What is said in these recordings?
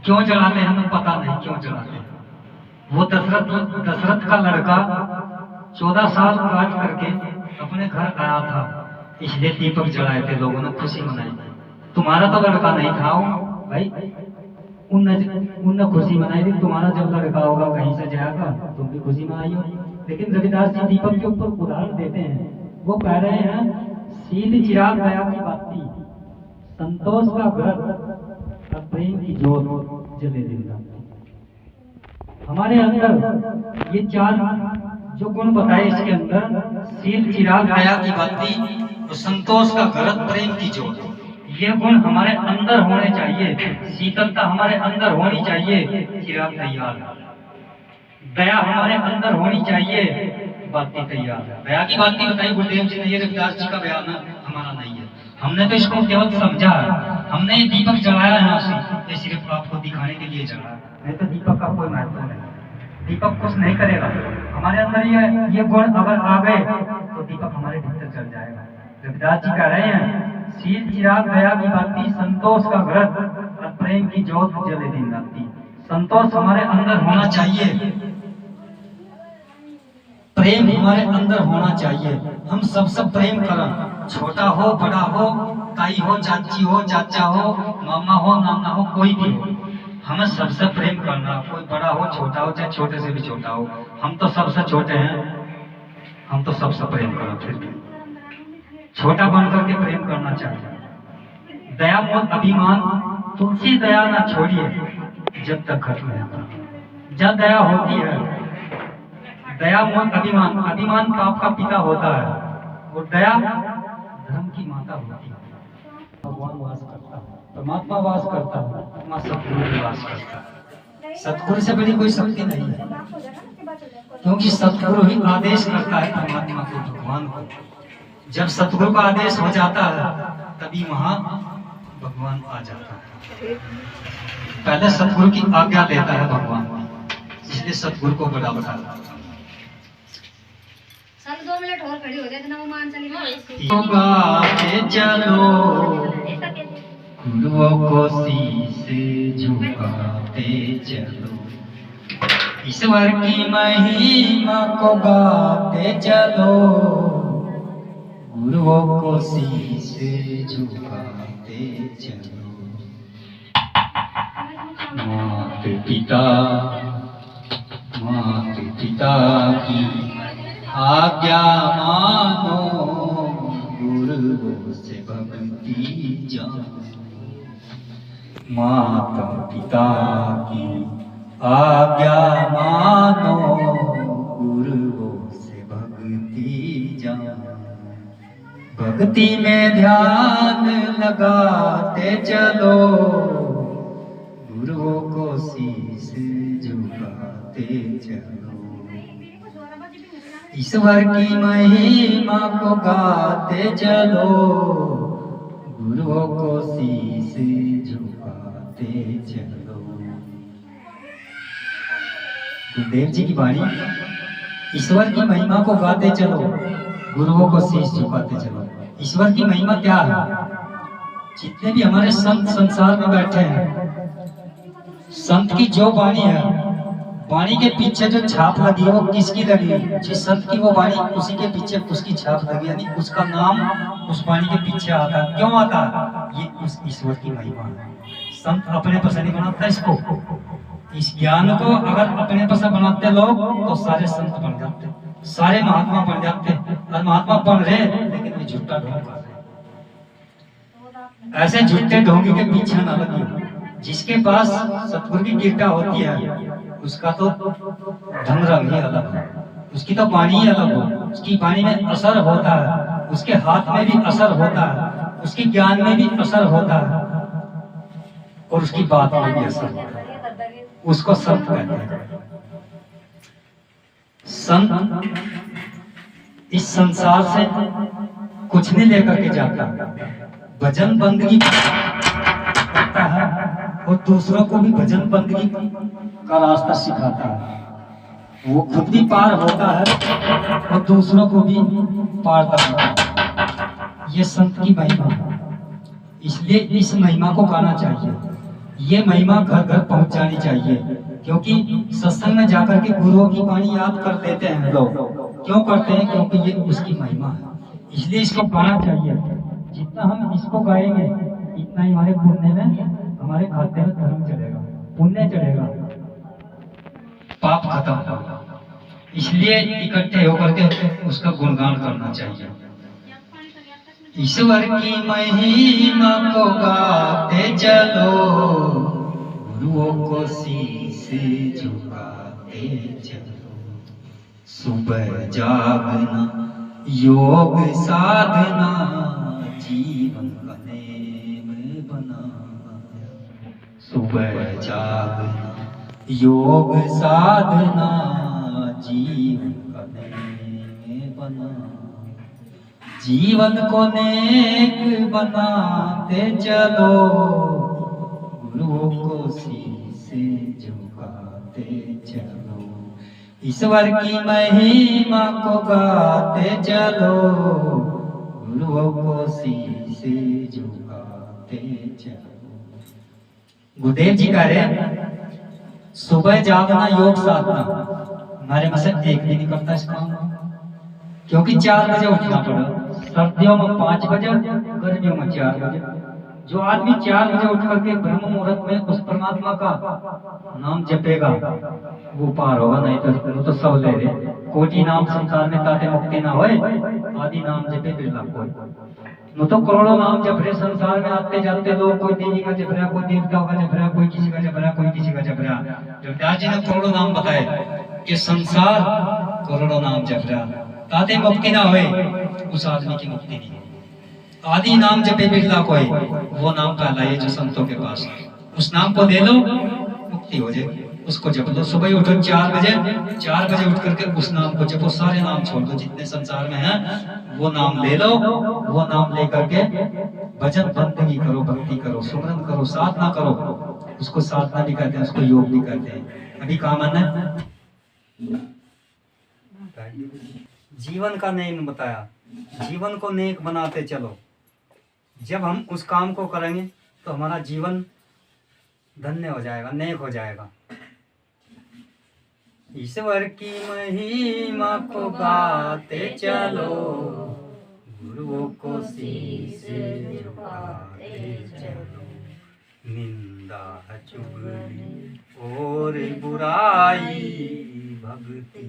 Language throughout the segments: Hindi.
क्यों जलाते हैं हमें पता नहीं क्यों जलाते हैं। वो दशरथ का लड़का 14 साल काट करके अपने घर आया था, इसलिए दीपक जलाए थे, लोगों ने खुशी मनाई। तुम्हारा तो लड़का नहीं था भाई, उनने खुशी मनाई थी। तुम्हारा जब लड़का होगा कहीं से जाएगा तुम भी खुशी मनाइयो। लेकिन रविदास जी दीपक के ऊपर उदाहरण देते हैं, वो कह रहे हैं शील चिराग दया की बाती, संतोष का व्रत और प्रेम की ज्योत जले दिन रात। हमारे अंदर ये चार जो गुण बताए, इसके अंदर शील चिराग दया की बाती और संतोष का व्रत प्रेम की ज्योत, ये गुण हमारे अंदर होने चाहिए। शीतलता हमारे अंदर होनी चाहिए, चिराग तैयार। दया हमारे अंदर होनी चाहिए, बाती तैयार। दया की बाती बताई गुरुदेव जी ने, ये रविदास जी का बयान हमारा नहीं है। हमने तो इसको केवल समझा है, हमने ये दीपक जलाया है ये सिर्फ आपको दिखाने के लिए जलाया, नहीं तो दीपक का कोई महत्व नहीं। दीपक कुछ नहीं करेगा, हमारे अंदर ये गुण अगर आ गए तो दीपक हमारे भीतर चल जाएगा। रविदास जी कह रहे हैं शील चिराग दया की बाती, संतोष का व्रत और प्रेम की ज्योत जले दिन राती। संतोष हमारे अंदर होना चाहिए, प्रेम हमारे अंदर होना चाहिए। हम सबसे प्रेम करें, छोटा हो बड़ा हो, ताई हो चाची हो चाचा हो, मामा हो नाना हो, कोई भी हो, हमें सबसे प्रेम करना। कोई बड़ा हो छोटा हो, चाहे छोटे से भी छोटा हो, हम तो सबसे छोटे हैं, हम तो सबसे प्रेम करें। फिर भी छोटा बनकर के प्रेम करना चाहिए। दया मोह अभिमान तुलसी दया ना छोड़िए जब तक खत्म है। जब दया होती है, दया मोह अभिमान, अभिमान पाप का पिता होता है और दया धर्म की माता होती है। भगवान वास करता है, परमात्मा वास करता है, मां सतगुरु भी वास करता है। सतगुरु से बड़ी कोई शक्ति नहीं है, क्योंकि सतगुरु ही आदेश करता है परमात्मा को, भगवान को। जब सतगुरु का आदेश हो जाता है तभी वहां भगवान आ जाता है। पहले सतगुरु की आज्ञा देता है भगवान, इसलिए सतगुरु को बड़ा बताता है। 2 मिनट और खड़ी हो जाए इतना वो मान चली गाते चलो गुरुओं को शीश झुकाते चलो, ईश्वर की महिमा को गाते चलो, गुरुओं को शीश झुकाते चलो। माता पिता की आज्ञा मानो, गुरुओं से भक्ति जानो। माता पिता की आज्ञा मानो, गुरुओं से भक्ति जानो। भक्ति में ध्यान लगाते चलो, गुरुओं को शीश झुकाते चलो। ईश्वर की महिमा को गाते चलो, गुरुओं को शीश झुकाते चलो। गुरुदेव जी की वाणी, ईश्वर की महिमा को गाते चलो, गुरुओं को शीश झुकाते चलो। ईश्वर की महिमा क्या है? जितने भी हमारे संत संसार में बैठे हैं, संत की जो वाणी है, वाणी के पीछे जो छाप लगी है वो किसकी लगी है? जिस संत की वो वाणी, उसी के पीछे उसकी छाप लगी, यानी उसका नाम उस वाणी के पीछे आता है। क्यों आता है? ये उस ईश्वर की महिमा है। संत अपने पर से नहीं बनाता इसको, इस ज्ञान को अगर अपने पर से बनाते लोग तो सारे संत बन जाते, सारे महात्मा बन जाते। और महात्मा बन रहे लेकिन ये झूठा ढोंग कर रहे। ऐसे झूठे ढोंगी के पीछे न लगी। जिसके पास सतगुरु की कृपा होती है उसका तो ढंग रंग ही अलग है, उसकी तो वाणी ही अलग हो, उसकी वाणी में असर होता है, उसके हाथ में भी असर होता है, उसके ज्ञान में भी असर होता है और उसकी बात में भी असर होता है। उसको संत कहते हैं। संत इस संसार से कुछ नहीं लेकर के जाता, भजन बंदगी करता है और दूसरों को भी भजन बंदगी का रास्ता सिखाता है। वो खुद भी पार होता है और दूसरों को भी पार करता है। ये संत की महिमा है, इसलिए इस महिमा को गाना चाहिए। ये महिमा घर घर पहुंच जानी चाहिए, क्योंकि सत्संग में जाकर के गुरुओं की वाणी याद कर लेते हैं लोग। क्यों करते हैं? क्योंकि ये उसकी महिमा है, इसलिए इसको गाना चाहिए। जितना हम इसको गाएंगे इतना ही हमारे पुण्य में, हमारे खाते में धर्म चढ़ेगा, पुण्य चढ़ेगा, पाप खत्म होगा। इसलिए इकट्ठे होकर के उसका गुणगान करना चाहिए। ईश्वर की महिमा को गाते चलो, गुरुओं को शीश झुकाते चलो। सुबह जागना योग साधना, जीवन का नेम बनाना। सुबह जागना योग साधना, जीवन का नेम बनाना। जीवन को नेक बनाते चलो, गुरुओं को शीश झुकाते चलो। ईश्वर की महिमा को गाते चलो, गुरुओं को शीश झुकाते चलो। गुरुदेव जी कह रहे सुबह जागना योग साधना। हमारे में से एक भी नहीं करता इस काम, क्योंकि 4 बजे उठना पड़ा। सर्दियों में 5 बजे, गर्मियों में 4 बजे। जो आदमी 4 बजे उठ करके ब्रह्म मुहूर्त में उस परमात्मा का नाम जपेगा वो पार होगा, नहीं तो वो तो सब ले रहे। कोटि नाम संसार में ताते मुक्ति ना होए, आदि नाम जपे बिरला कोई। वो तो करोड़ों नाम जप रहे संसार में आते जाते लोग, कोई देवी का जप रहा, कोई देवताओं का जप रहा, कोई किसी का जप रहा, कोई किसी का जप रहा। जगदास जी ने करोड़ों नाम बताए कि संसार करोड़ों नाम जप रहा, ताते मुक्ति ना होए, उस आदमी की मुक्ति नहीं। आदि नाम जपे बिरला कोई, वो नाम कहलाए जो संतों के पास। उस नाम को ले लो, मुक्ति हो जाएगी। उसको जप लो। सुबह ही उठो 4 बजे, 4 बजे उठ करके उस नाम को जपो। सारे नाम छोड़ दो जितने संसार में हैं, वो नाम ले लो। वो नाम लेकर के भजन बंदगी करो, भक्ति करो, सुमरन करो, साधना करो। उसको साधना भी कहते हैं, उसको योग भी कहते हैं। अभी काम है जीवन का नेम बताया, जीवन को नेक बनाते चलो। जब हम उस काम को करेंगे तो हमारा जीवन धन्य हो जाएगा, नेक हो जाएगा। ईश्वर की महिमा को गाते चलो, गुरुओं को शीश झुकाते चलो। निंदा चुगली और बुराई, भक्ति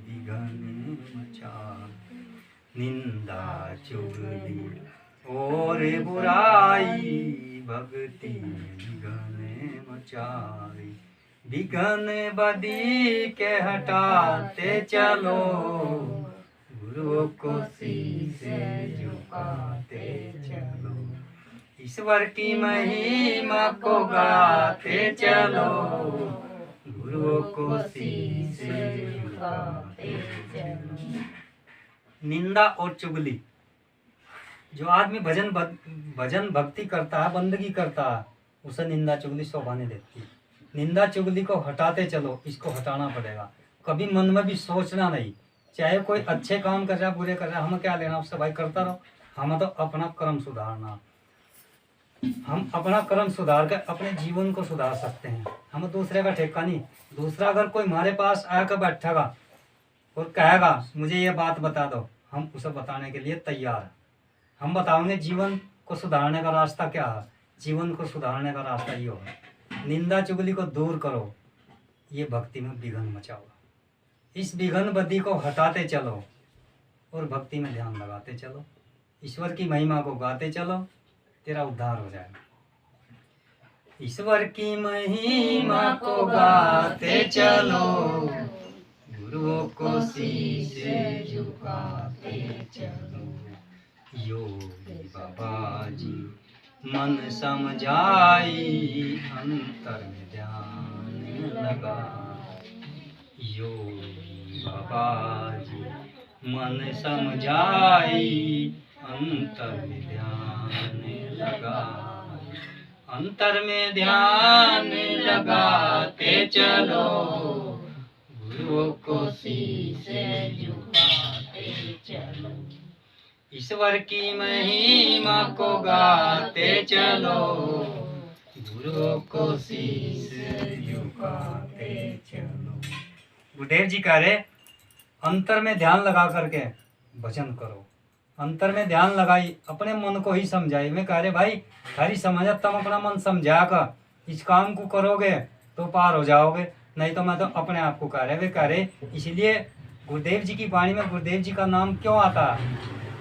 विघ्न मचाए। निंदा चुगली और बुराई, भक्ति विघ्न मचाए। विघ्न बदी के हटाते चलो, गुरुओं को शीश झुकाते चलो। ईश्वर की महिमा को गाते चलो, गुरुओं को शीश झुकाते चलो। निंदा और चुगली, जो आदमी भजन भक्ति करता है, बंदगी करता है, उसे निंदा चुगली शोभा नहीं देती। निंदा चुगली को हटाते चलो, इसको हटाना पड़ेगा। कभी मन में भी सोचना नहीं, चाहे कोई अच्छे काम कर रहा है, बुरे कर रहा है, हमें क्या लेना उससे भाई, करता रहो। हमें तो अपना कर्म सुधारना, हम अपना कर्म सुधार कर अपने जीवन को सुधार सकते हैं। हम दूसरे का ठेका नहीं। दूसरा अगर कोई हमारे पास आकर बैठेगा और कहेगा मुझे ये बात बता दो, हम उसे बताने के लिए तैयार हैं। हम बताएंगे जीवन को सुधारने का रास्ता क्या है। जीवन को सुधारने का रास्ता ये है, निंदा चुगली को दूर करो, ये भक्ति में विघ्न मचाओ। इस विघ्न बदी को हटाते चलो और भक्ति में ध्यान लगाते चलो। ईश्वर की महिमा को गाते चलो, तेरा उद्धार हो जाएगा। ईश्वर की महिमा को गाते चलो, गुरुओं को शीश झुकाते चलो। योगी बाबा जी मन समझाई, अंतर में ध्यान लगा। योगी बाबा जी मन समझाई, अंतर में ध्यान लगा। अंतर में ध्यान लगाते चलो, गुरुओं को शीश झुकाते चलो। ईश्वर की महिमा को गाते चलो, गुरु को शीश झुकाते चलो। गुरुदेव जी कह रहे अंतर में ध्यान लगा करके भजन करो। अंतर में ध्यान लगाई, अपने मन को ही समझाई। मैं कह रहे भाई थारी समझ, तुम अपना मन समझा कर इस काम को करोगे तो पार हो जाओगे, नहीं तो मैं तो अपने आप को कह रहे वे कह रहे। इसलिए गुरुदेव जी की वाणी में गुरुदेव जी का नाम क्यों आता है?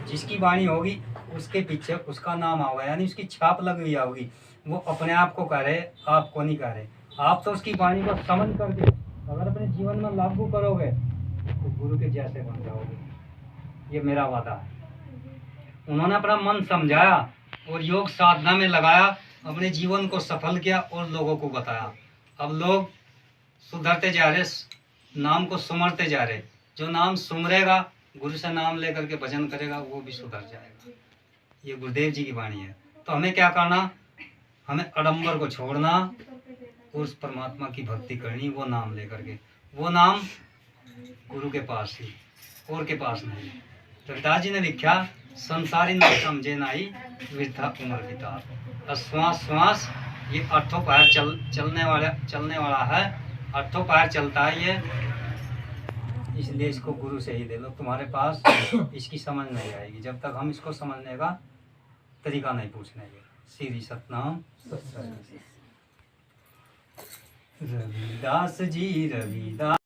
जिसकी वाणी होगी उसके पीछे उसका नाम होगा, यानी उसकी छाप लगी हुई होगी। वो अपने आप को कह रहे, आपको नहीं कह रहे। आप तो उसकी वाणी को समझ करके अगर अपने जीवन में लागू करोगे तो गुरु के जैसे बन जाओगे। ये मेरा वादा है। उन्होंने अपना मन समझाया और योग साधना में लगाया, अपने जीवन को सफल किया और लोगों को बताया। अब लोग सुधरते जा रहे, नाम को सुमरते जा रहे। जो नाम सुमरेगा, गुरु से नाम लेकर के भजन करेगा, वो भी सुधर जाएगा। ये गुरुदेव जी की वाणी है। तो हमें क्या करना? हमें आडंबर को छोड़ना और उस परमात्मा की भक्ति करनी, वो नाम लेकर के। वो नाम गुरु के पास ही, और के पास नहीं। रविदास जी ने लिखा संसारी न समझे नाई वृथा उम्र बिता। श्वास श्वास ये अर्थों पैर चलने वाला है, अर्थों पैर चलता है ये, इसलिए इसको गुरु से ही ले लो। तुम्हारे पास इसकी समझ नहीं आएगी जब तक हम इसको समझने का तरीका नहीं पूछने के। श्री सतनाम सत्संग। रविदास जी रविदास।